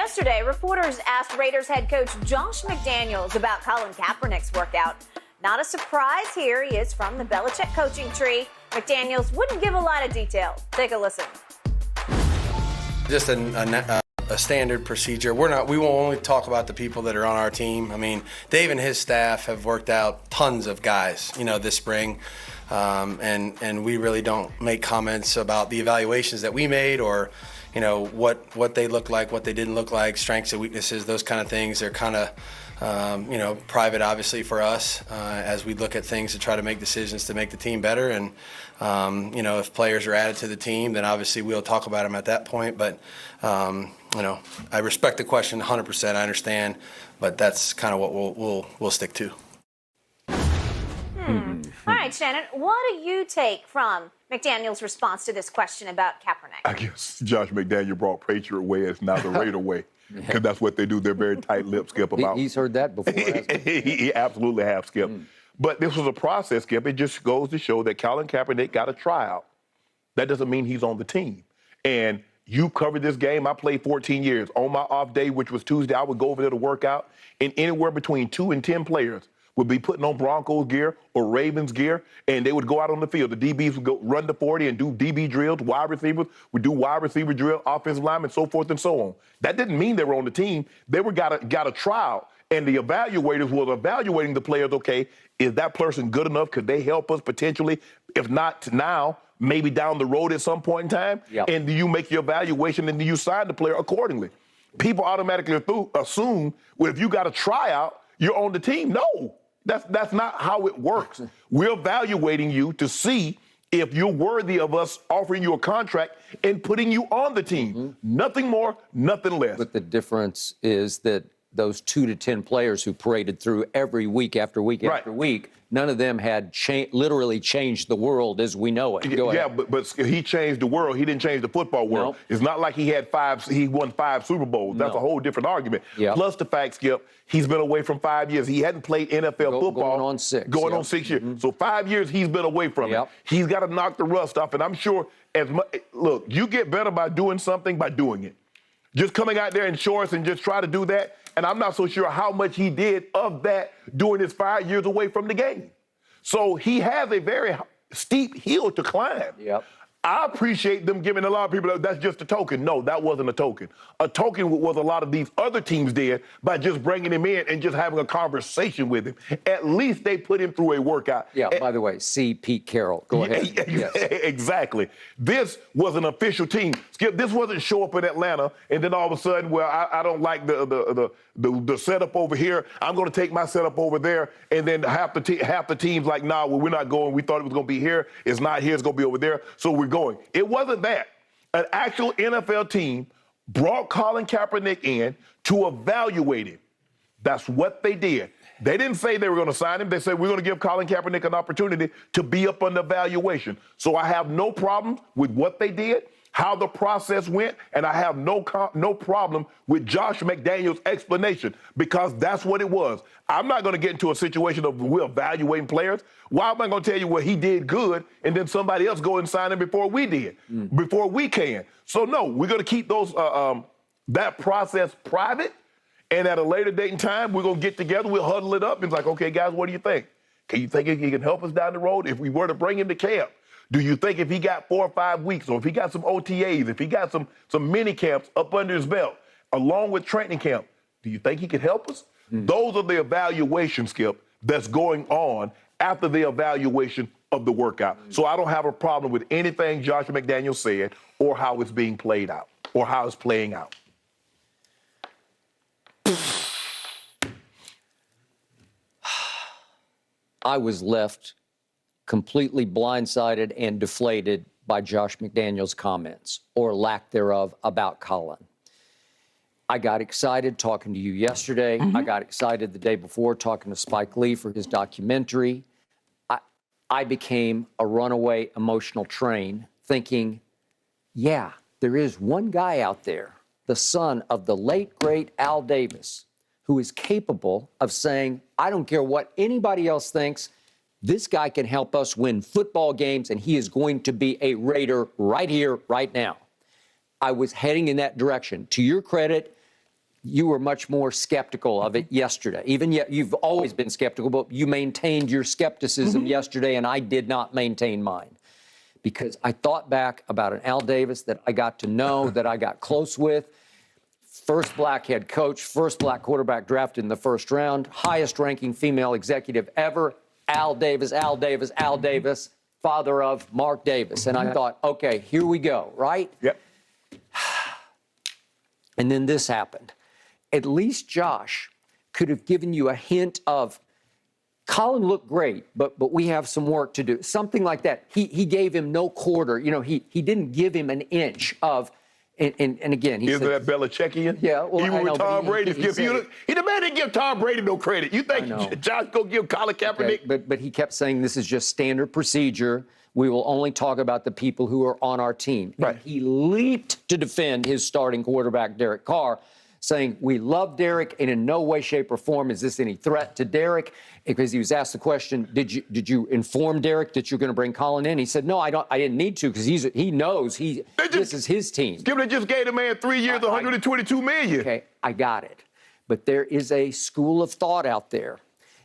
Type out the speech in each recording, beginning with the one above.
Yesterday, reporters asked Raiders head coach Josh McDaniels about Colin Kaepernick's workout. Not a surprise here. He is from the Belichick coaching tree. McDaniels wouldn't give a lot of detail. Take a listen. Just a standard procedure. We won't only talk about the people that are on our team. I mean, Dave and his staff have worked out tons of guys, this spring. And we really don't make comments about the evaluations that we made or, what they look like, what they didn't look like, strengths and weaknesses, those kind of things. They're kind of, private, obviously, for us as we look at things to try to make decisions to make the team better. And, if players are added to the team, then obviously we'll talk about them at that point. But, I respect the question 100%. I understand, but that's kind of what we'll stick to. All right, Shannon, what do you take from McDaniels' response to this question about Kaepernick? I guess Josh McDaniels brought Patriot way. It's now the Raider way. Because that's what they do. They're very tight-lipped, Skip, about. He's heard that before, hasn't he? He absolutely has, Skip. But this was a process, Skip. It just goes to show that Colin Kaepernick got a tryout. That doesn't mean he's on the team. And you covered this game. I played 14 years. On my off day, which was Tuesday, I would go over there to work out, and anywhere between 2 and 10 players would be putting on Broncos gear or Ravens gear, and they would go out on the field. The DBs would go run the 40 and do DB drills. Wide receivers would do wide receiver drill, offensive linemen, so forth and so on. That didn't mean they were on the team. They got a tryout, and the evaluators were evaluating the players. Okay, is that person good enough? Could they help us potentially? If not now, maybe down the road at some point in time. Yep. And do you make your evaluation and do you sign the player accordingly? People automatically assume, well, if you got a tryout, you're on the team. No. That's not how it works. We're evaluating you to see if you're worthy of us offering you a contract and putting you on the team. Nothing more, nothing less. But the difference is that those 2 to 10 players who paraded through every week after week after week, none of them had literally changed the world as we know it. Go ahead. But he changed the world. He didn't change the football world. Nope. It's not like he won 5 Super Bowls. That's a whole different argument. Yep. Plus the fact, Skip, he's been away from 5 years. He hadn't played NFL football. Going on 6. Going on 6 years. So 5 years he's been away from it. He's got to knock the rust off. And I'm sure look, you get better by doing something by doing it. Just coming out there in shorts and just try to do that. And I'm not so sure how much he did of that during his 5 years away from the game. So he has a very steep hill to climb. Yep. I appreciate them giving a lot of people, that's just a token. No, that wasn't a token. A token was a lot of these other teams did by just bringing him in and just having a conversation with him. At least they put him through a workout. Yeah, by the way, see Pete Carroll. Go ahead. Yes. Exactly. This was an official team. Skip, this wasn't show up in Atlanta and then all of a sudden, well, I don't like the setup over here. I'm going to take my setup over there. And then half the team's like, nah, well, we're not going. We thought it was going to be here. It's not here. It's going to be over there. So we're going. It wasn't that. An actual NFL team brought Colin Kaepernick in to evaluate him. That's what they did. They didn't say they were going to sign him. They said, we're going to give Colin Kaepernick an opportunity to be up under evaluation. So I have no problem with what they did, how the process went, and I have no problem with Josh McDaniels' explanation because that's what it was. I'm not going to get into a situation of we're evaluating players. Why am I going to tell you what he did good and then somebody else go and sign him before we did, before we can? So, no, we're going to keep those that process private, and at a later date and time, we're going to get together, we'll huddle it up, and it's like, okay, guys, what do you think? Can you think he can help us down the road if we were to bring him to camp? Do you think if he got 4 or 5 weeks, or if he got some OTAs, if he got some mini camps up under his belt, along with training camp, do you think he could help us? Those are the evaluation, Skip, that's going on after the evaluation of the workout. So I don't have a problem with anything Josh McDaniels said or how it's being played out or how it's playing out. I was left completely blindsided and deflated by Josh McDaniels' comments, or lack thereof, about Colin. I got excited talking to you yesterday. I got excited the day before talking to Spike Lee for his documentary. I became a runaway emotional train thinking, yeah, there is one guy out there, the son of the late, great Al Davis, who is capable of saying, I don't care what anybody else thinks, this guy can help us win football games, and he is going to be a Raider right here, right now. I was heading in that direction. To your credit, you were much more skeptical of it yesterday. Even yet, you've always been skeptical, but you maintained your skepticism yesterday, and I did not maintain mine. Because I thought back about an Al Davis that I got to know, that I got close with. First black head coach, first black quarterback drafted in the first round, highest ranking female executive ever, Al Davis, father of Mark Davis. And I thought, okay, here we go, right? Yep. And then this happened. At least Josh could have given you a hint of, Colin looked great, but we have some work to do. Something like that. He gave him no quarter. You know, he didn't give him an inch of, and again, he Isn't said, that Belichickian? Yeah, well, even I know, with Tom Brady, he said the man didn't give Tom Brady no credit. You think Josh go give Colin Kaepernick? okay, but he kept saying this is just standard procedure. We will only talk about the people who are on our team. Right. And he leaped to defend his starting quarterback, Derek Carr, saying, we love Derek, and in no way, shape, or form is this any threat to Derek. Because he was asked the question, did you inform Derek that you're going to bring Colin in? He said, no, I didn't need to, because he knows this is his team. Skip, they just gave the man 3 years, $122 million. Okay, I got it. But there is a school of thought out there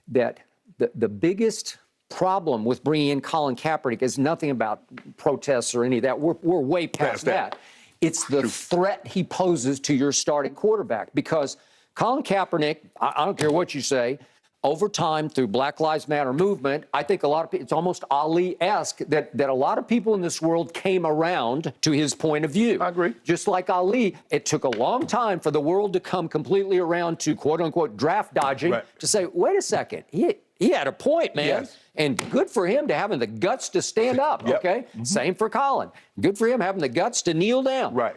that the biggest problem with bringing in Colin Kaepernick is nothing about protests or any of that. We're way past that. It's the threat he poses to your starting quarterback. Because Colin Kaepernick, I don't care what you say, over time through Black Lives Matter movement, I think a lot of people, it's almost Ali-esque that a lot of people in this world came around to his point of view. I agree. Just like Ali, it took a long time for the world to come completely around to quote unquote draft dodging to say, wait a second, he had a point, man. Yes. And good for him to having the guts to stand up, okay? Same for Colin. Good for him having the guts to kneel down. Right.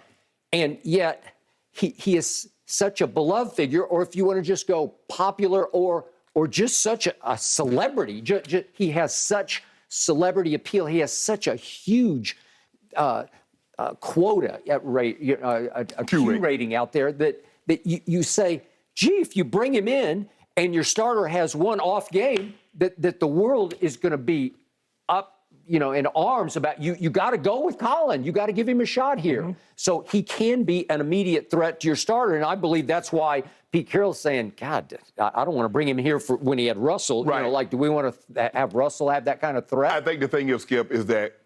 And yet, he is such a beloved figure, or if you want to just go popular or just such a celebrity. He has such celebrity appeal. He has such a huge quota rate, a Q rating out there that you say, gee, if you bring him in and your starter has one off game, that the world is going to be up, in arms about you. You got to go with Colin. You got to give him a shot here. So he can be an immediate threat to your starter, and I believe that's why Pete Carroll's saying, God, I don't want to bring him here for when he had Russell. Right. Do we want to have Russell have that kind of threat? I think the thing is, Skip, is that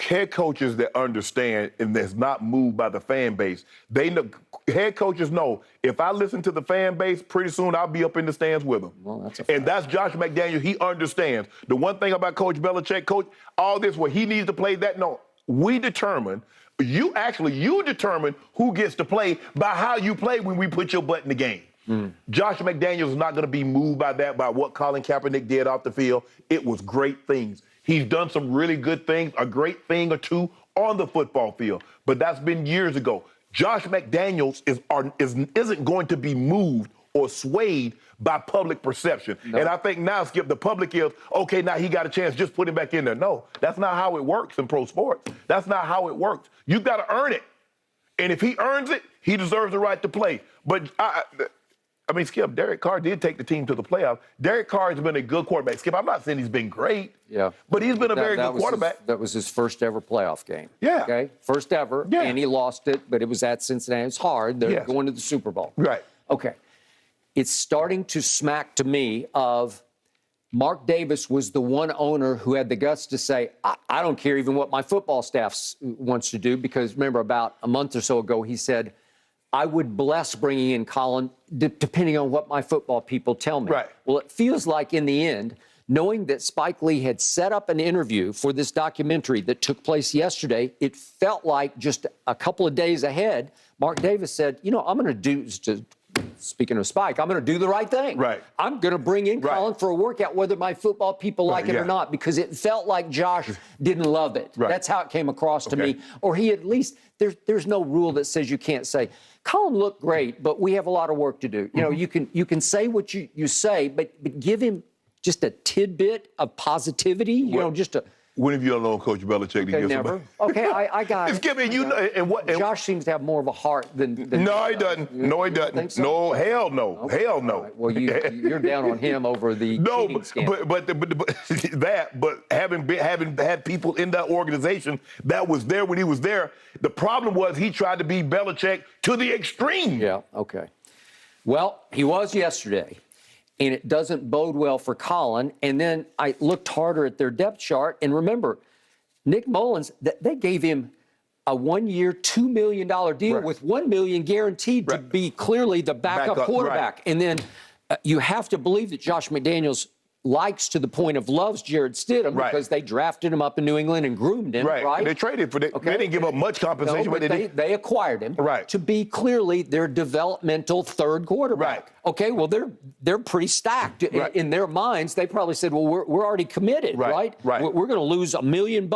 head coaches that understand and that's not moved by the fan base, they know, head coaches know, if I listen to the fan base, pretty soon I'll be up in the stands with them. Well, that's a fact. And that's Josh McDaniels. He understands. The one thing about Coach Belichick, all this where he needs to play that, no, we determine. You determine who gets to play by how you play when we put your butt in the game. Josh McDaniels is not going to be moved by that, by what Colin Kaepernick did off the field. It was great things. He's done some really good things, a great thing or two on the football field, but that's been years ago. Josh McDaniels isn't going to be moved or swayed by public perception. No. And I think now, Skip, the public is, okay, now he got a chance, just put him back in there. No, that's not how it works in pro sports. That's not how it works. You've got to earn it. And if he earns it, he deserves the right to play. But, Skip, Derek Carr did take the team to the playoffs. Derek Carr has been a good quarterback. Skip, I'm not saying he's been great. Yeah. But he's been a very good quarterback. That was his first ever playoff game. Yeah. Okay? First ever. Yeah. And he lost it, but it was at Cincinnati. It's hard. They're going to the Super Bowl. Right. Okay. It's starting to smack to me of Mark Davis was the one owner who had the guts to say, I don't care even what my football staff wants to do, because remember about a month or so ago, he said, I would bless bringing in Colin depending on what my football people tell me. Right. Well, it feels like in the end, knowing that Spike Lee had set up an interview for this documentary that took place yesterday, it felt like just a couple of days ahead, Mark Davis said, I'm going to do, speaking of Spike, I'm going to do the right thing. Right. I'm going to bring in Colin for a workout, whether my football people like it or not, because it felt like Josh didn't love it. Right. That's how it came across to me. Or he at least, there's no rule that says you can't say, Colin looked great, but we have a lot of work to do. You can say what you say, but give him just a tidbit of positivity, just a When have you known Coach Belichick to give Never. somebody? Okay, I got it. Give me, you know, and what? And Josh seems to have more of a heart than no, he doesn't. No, he doesn't. so? No, hell no. Okay. Hell no. Right. Well, you're down on him over the cheating scandal. but having had people in that organization that was there when he was there, the problem was he tried to be Belichick to the extreme. Yeah, okay. Well, he was yesterday, and it doesn't bode well for Colin. And then I looked harder at their depth chart, and remember, Nick Mullins, they gave him a 1-year, $2 million deal Right. with $1 million guaranteed to be clearly the backup quarterback. Right. And then you have to believe that Josh McDaniels likes to the point of loves Jared Stidham because they drafted him up in New England and groomed him, right? They traded for that. Okay. They didn't give up much compensation, no, but they acquired him to be clearly their developmental third quarterback. Right. Okay, well, they're pretty stacked. In their minds, they probably said, well, we're already committed, right? Right. We're going to lose $1 million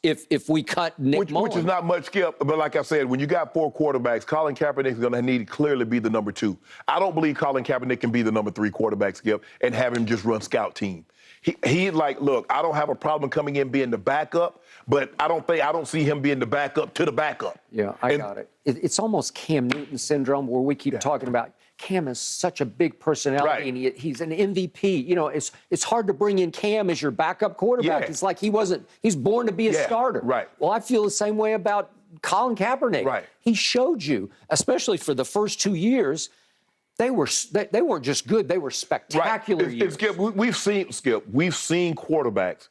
if we cut Nick Mullins. Which is not much, Skip. But like I said, when you got 4 quarterbacks, Colin Kaepernick is going to need to clearly be the number 2. I don't believe Colin Kaepernick can be the number 3 quarterback, Skip, and have him just run scout team. He like, look, I don't have a problem coming in being the backup, but I don't see him being the backup to the backup. Yeah, I got it. It's almost Cam Newton syndrome where we keep talking about Cam is such a big personality, and he's an MVP. You know, it's hard to bring in Cam as your backup quarterback. Yeah. It's like he's born to be a starter. Right. Well, I feel the same way about Colin Kaepernick. Right. He showed you, especially for the first 2 years, they weren't just good, they were spectacular years. Skip, we've seen quarterbacks